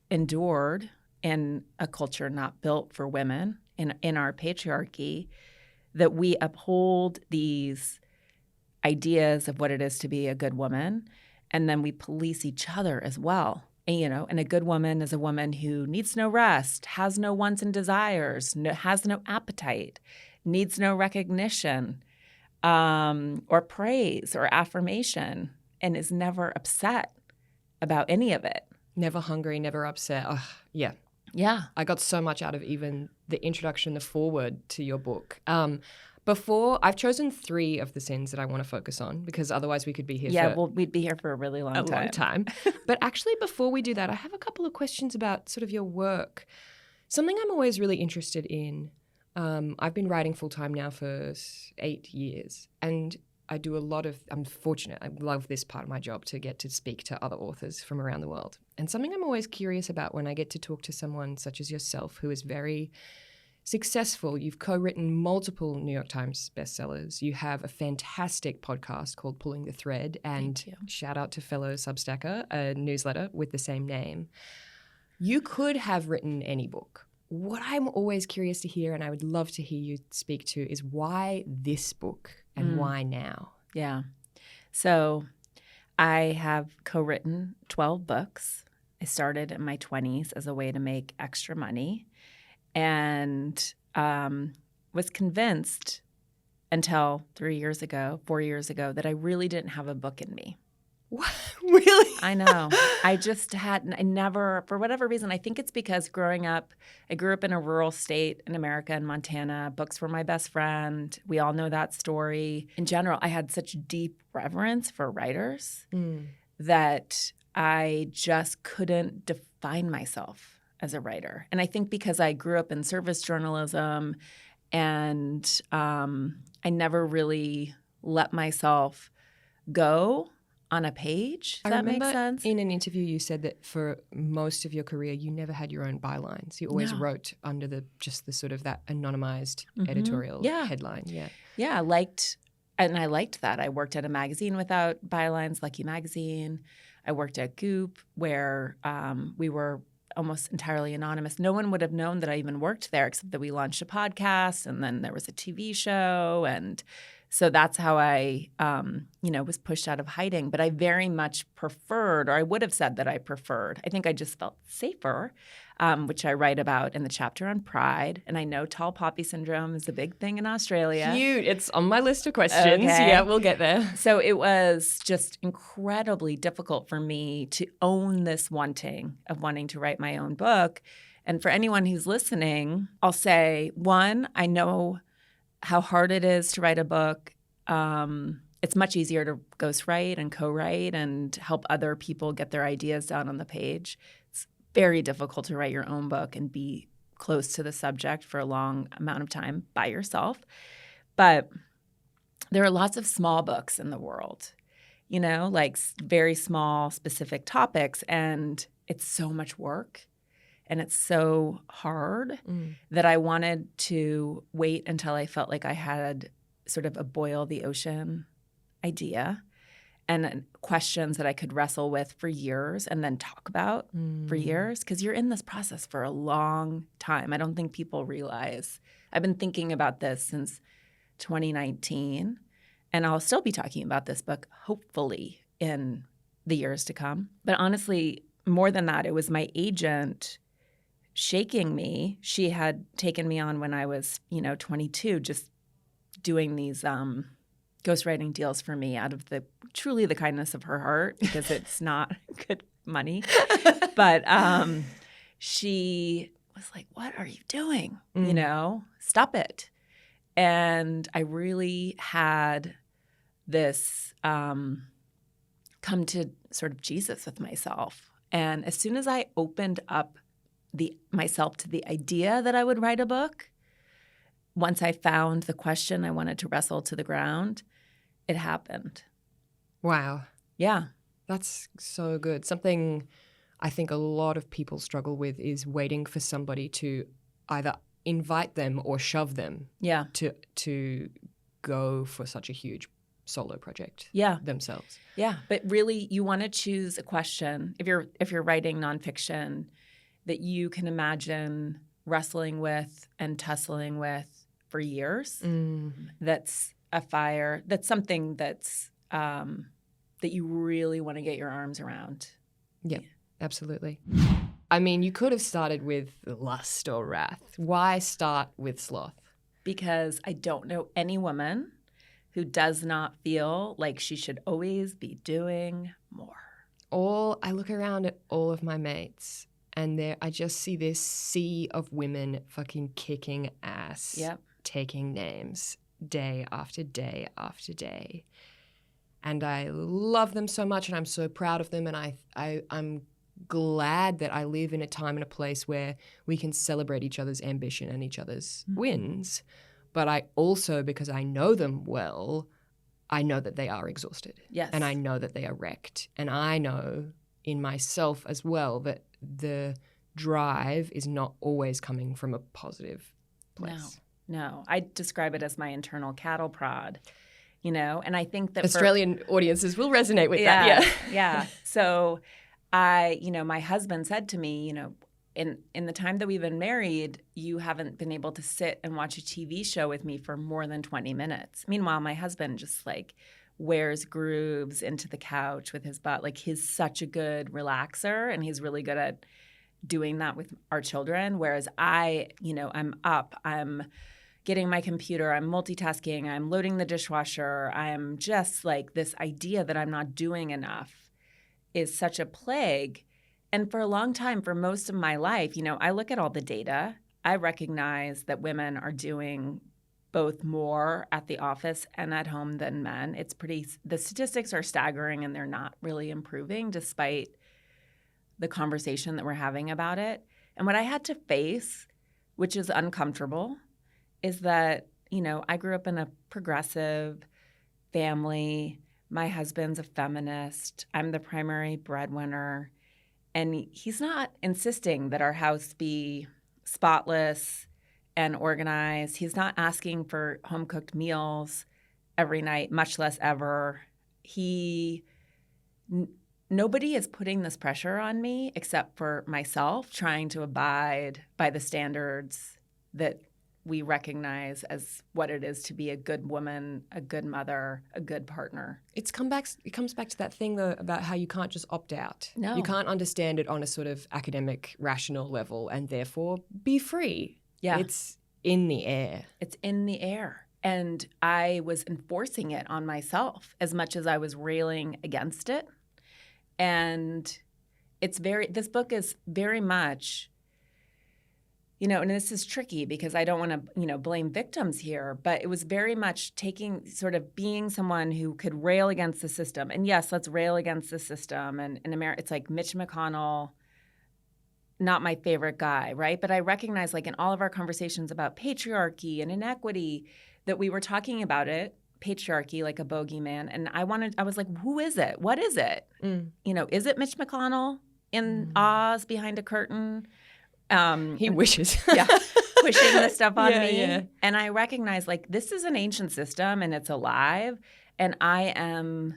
endured in a culture not built for women in our patriarchy, that we uphold these ideas of what it is to be a good woman, and then we police each other as well. And a good woman is a woman who needs no rest, has no wants and desires, has no appetite, needs no recognition or praise or affirmation, and is never upset about any of it. Never hungry, never upset. Oh, yeah. Yeah. I got so much out of even the introduction, the foreword to your book. I've chosen 3 of the sins that I want to focus on, because otherwise we could be here we'd be here for a really long time. But actually, before we do that, I have a couple of questions about sort of your work. Something I'm always really interested in. I've been writing full-time now for 8 years, and I'm fortunate, I love this part of my job, to get to speak to other authors from around the world. And something I'm always curious about when I get to talk to someone such as yourself, who is very successful. You've co-written multiple New York Times bestsellers. You have a fantastic podcast called Pulling the Thread, and shout out to fellow Substacker, a newsletter with the same name. You could have written any book. What I'm always curious to hear, and I would love to hear you speak to, is why this book and why now? Yeah. So I have co-written 12 books. I started in my 20s as a way to make extra money, and was convinced until 4 years ago, that I really didn't have a book in me. What? Really? I know. I never, for whatever reason, I think it's because growing up, I grew up in a rural state in America, in Montana. Books were my best friend. We all know that story. In general, I had such deep reverence for writers that I just couldn't define myself as a writer. And I think because I grew up in service journalism and I never really let myself go on a page. Does that make sense? In an interview you said that for most of your career you never had your own bylines. You always wrote under the sort of that anonymized editorial headline. Yeah, I liked that. I worked at a magazine without bylines, Lucky Magazine. I worked at Goop, where we were almost entirely anonymous. No one would have known that I even worked there, except that we launched a podcast and then there was a TV show. And so that's how I, was pushed out of hiding. But I very much preferred, or I would have said that I preferred, I think I just felt safer, which I write about in the chapter on pride. And I know tall poppy syndrome is a big thing in Australia. Cute. It's on my list of questions. Okay. Yeah, we'll get there. So it was just incredibly difficult for me to own this wanting to write my own book. And for anyone who's listening, I'll say, one, I know how hard it is to write a book. It's much easier to ghostwrite and co-write and help other people get their ideas down on the page. It's very difficult to write your own book and be close to the subject for a long amount of time by yourself. But there are lots of small books in the world, like very small, specific topics, and it's so much work. And it's so hard that I wanted to wait until I felt like I had sort of a boil the ocean idea and questions that I could wrestle with for years and then talk about for years, because you're in this process for a long time. I don't think people realize. I've been thinking about this since 2019, and I'll still be talking about this book, hopefully, in the years to come. But honestly, more than that, it was my agent shaking me. She had taken me on when I was, 22, just doing these ghostwriting deals for me out of truly the kindness of her heart, because it's not good money. But she was like, "What are you doing? Stop it." And I really had this come to sort of Jesus with myself. And as soon as I opened up myself to the idea that I would write a book, once I found the question I wanted to wrestle to the ground, it happened. Wow. Yeah. That's so good. Something I think a lot of people struggle with is waiting for somebody to either invite them or shove them to go for such a huge solo project themselves. Yeah. But really, you want to choose a question, if you're writing nonfiction, that you can imagine wrestling with and tussling with for years. That's a fire. That's something that's that you really want to get your arms around. Yeah, absolutely. I mean, you could have started with lust or wrath. Why start with sloth? Because I don't know any woman who does not feel like she should always be doing more. I look around at all of my mates, and I just see this sea of women fucking kicking ass, taking names day after day after day. And I love them so much, and I'm so proud of them, and I'm glad that I live in a time and a place where we can celebrate each other's ambition and each other's wins. But I also, because I know them well, I know that they are exhausted. Yes. And I know that they are wrecked. And I know in myself as well that the drive is not always coming from a positive place. No. I describe it as my internal cattle prod, and I think that Australian audiences will resonate with that. Yeah. So my husband said to me, in the time that we've been married, you haven't been able to sit and watch a TV show with me for more than 20 minutes. Meanwhile, my husband just wears grooves into the couch with his butt. Like, he's such a good relaxer, and he's really good at doing that with our children. Whereas I'm up, I'm getting my computer, I'm multitasking, I'm loading the dishwasher. I'm just this idea that I'm not doing enough is such a plague. And for a long time, for most of my life, I look at all the data. I recognize that women are doing both more at the office and at home than men. The statistics are staggering, and they're not really improving despite the conversation that we're having about it. And what I had to face, which is uncomfortable, is that, I grew up in a progressive family. My husband's a feminist. I'm the primary breadwinner. And he's not insisting that our house be spotless and organized. He's not asking for home-cooked meals every night, much less ever. Nobody is putting this pressure on me except for myself, trying to abide by the standards that we recognize as what it is to be a good woman, a good mother, a good partner. It comes back to that thing, though, about how you can't just opt out. No. You can't understand it on a sort of academic, rational level and therefore be free. Yeah. It's in the air. It's in the air. And I was enforcing it on myself as much as I was railing against it. And this book is very much, and this is tricky because I don't want to, blame victims here, but it was very much being someone who could rail against the system. And yes, let's rail against the system. And in America, it's like Mitch McConnell, not my favorite guy, right? But I recognize, like, in all of our conversations about patriarchy and inequity, that we were talking about it, patriarchy, like a bogeyman. And I was like, who is it? What is it? Is it Mitch McConnell in Oz behind a curtain? He wishes. Yeah, pushing the stuff on me. Yeah. And I recognize, like, this is an ancient system and it's alive. And I am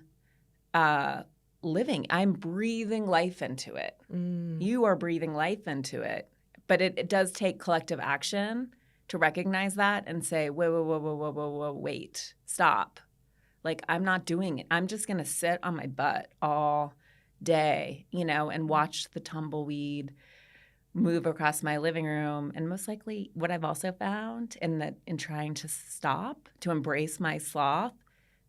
I'm breathing life into it. You are breathing life into it. But it does take collective action to recognize that and say, wait, stop. Like, I'm not doing it. I'm just going to sit on my butt all day, and watch the tumbleweed move across my living room. And most likely what I've also found in trying to stop, to embrace my sloth,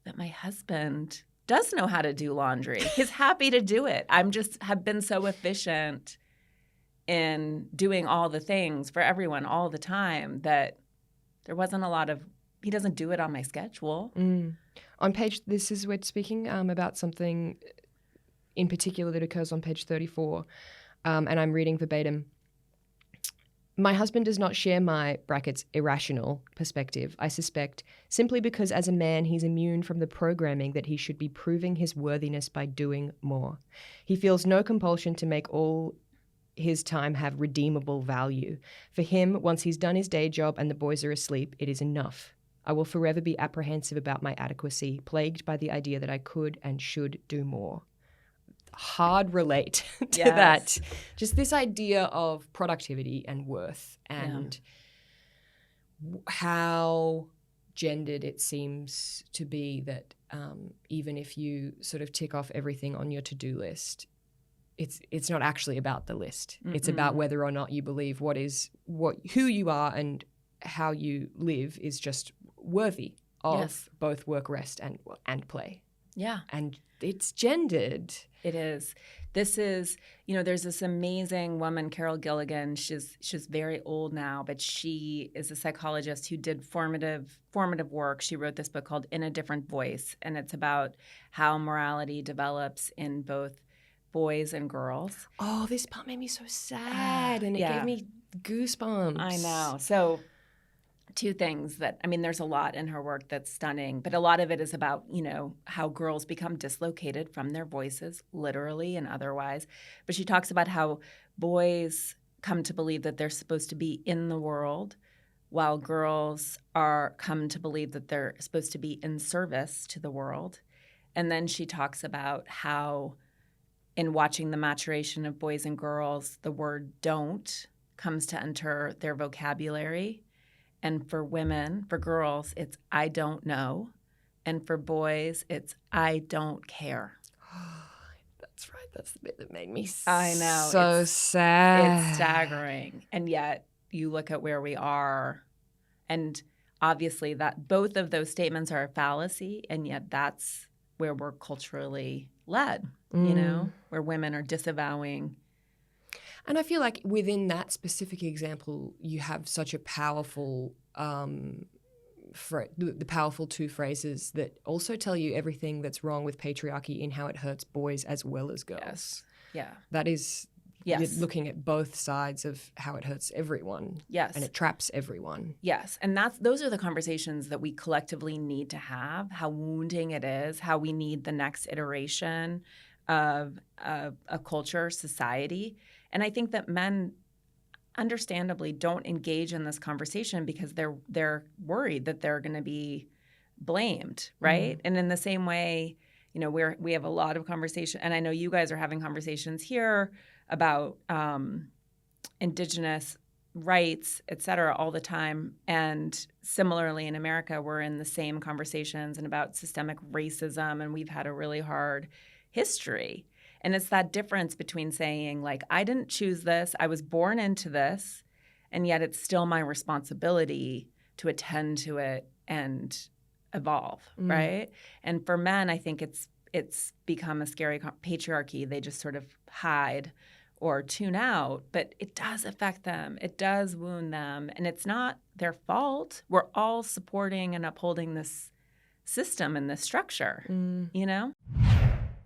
that my husband does know how to do laundry. He's happy to do it. Have been so efficient in doing all the things for everyone all the time that there wasn't a lot of, he doesn't do it on my schedule. We're speaking about something in particular that occurs on page 34, and I'm reading verbatim. My husband does not share my (brackets irrational) perspective, I suspect, simply because as a man he's immune from the programming that he should be proving his worthiness by doing more. He feels no compulsion to make all his time have redeemable value. For him, once he's done his day job and the boys are asleep, it is enough. I will forever be apprehensive about my adequacy, plagued by the idea that I could and should do more. Hard relate to that. Just this idea of productivity and worth and how gendered it seems to be that even if you sort of tick off everything on your to-do list, it's not actually about the list. Mm-mm. It's about whether or not you believe who you are and how you live is just worthy of both work, rest, and play. Yeah. And it's gendered. It is. This is, there's this amazing woman, Carol Gilligan. She's very old now, but she is a psychologist who did formative work. She wrote this book called In a Different Voice, and it's about how morality develops in both boys and girls. Oh, this part made me so sad, and it gave me goosebumps. I know. So two things there's a lot in her work that's stunning, but a lot of it is about, how girls become dislocated from their voices, literally and otherwise. But she talks about how boys come to believe that they're supposed to be in the world, while girls come to believe that they're supposed to be in service to the world. And then she talks about how, in watching the maturation of boys and girls, the word don't comes to enter their vocabulary. And for women, for girls, it's I don't know. And for boys, it's I don't care. That's right. That's the bit that made me I know. So sad. It's staggering. And yet you look at where we are, and obviously that both of those statements are a fallacy, and yet that's where we're culturally led, you know, where women are disavowing. And I feel like within that specific example, you have such a powerful, the powerful two phrases that also tell you everything that's wrong with patriarchy in how it hurts boys as well as girls. Yes. Yeah. That is, Yes. you're looking at both sides of how it hurts everyone. Yes. And it traps everyone. Yes. And those are the conversations that we collectively need to have, how wounding it is, how we need the next iteration of a culture, society. And I think that men understandably don't engage in this conversation because they're worried that they're going to be blamed, right? And in the same way, you know, we have a lot of conversation, and I know you guys are having conversations here about Indigenous rights, et cetera, all the time. And similarly in America, we're in the same conversations and about systemic racism, and we've had a really hard history. And it's that difference between saying, like, I didn't choose this, I was born into this, and yet it's still my responsibility to attend to it and evolve, right? And for men, I think it's become a scary patriarchy. They just sort of hide or tune out, but it does affect them. It does wound them, and it's not their fault. We're all supporting and upholding this system and this structure, you know?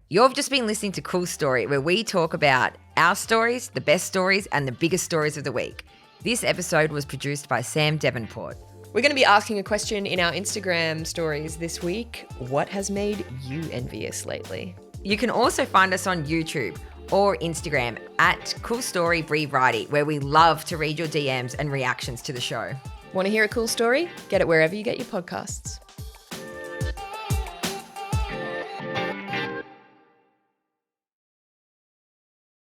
You've just been listening to Cool Story, where we talk about our stories, the best stories, and the biggest stories of the week. This episode was produced by Sam Devonport. We're going to be asking a question in our Instagram stories this week. What has made you envious lately? You can also find us on YouTube or Instagram at Cool Story Bri and Bridie, where we love to read your DMs and reactions to the show. Want to hear a cool story? Get it wherever you get your podcasts.